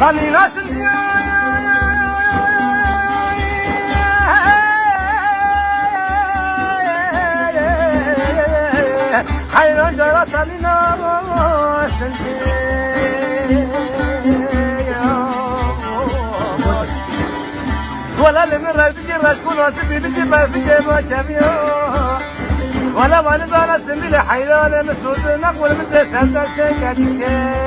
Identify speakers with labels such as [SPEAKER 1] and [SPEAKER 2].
[SPEAKER 1] Hani nasıl diyor hayran jaratan nasıl ولا لمن رجل رشكون وسبيل ما في جيبه كميو ولا والد انا سمي حيران مسدود نقول مثل سندك كاتك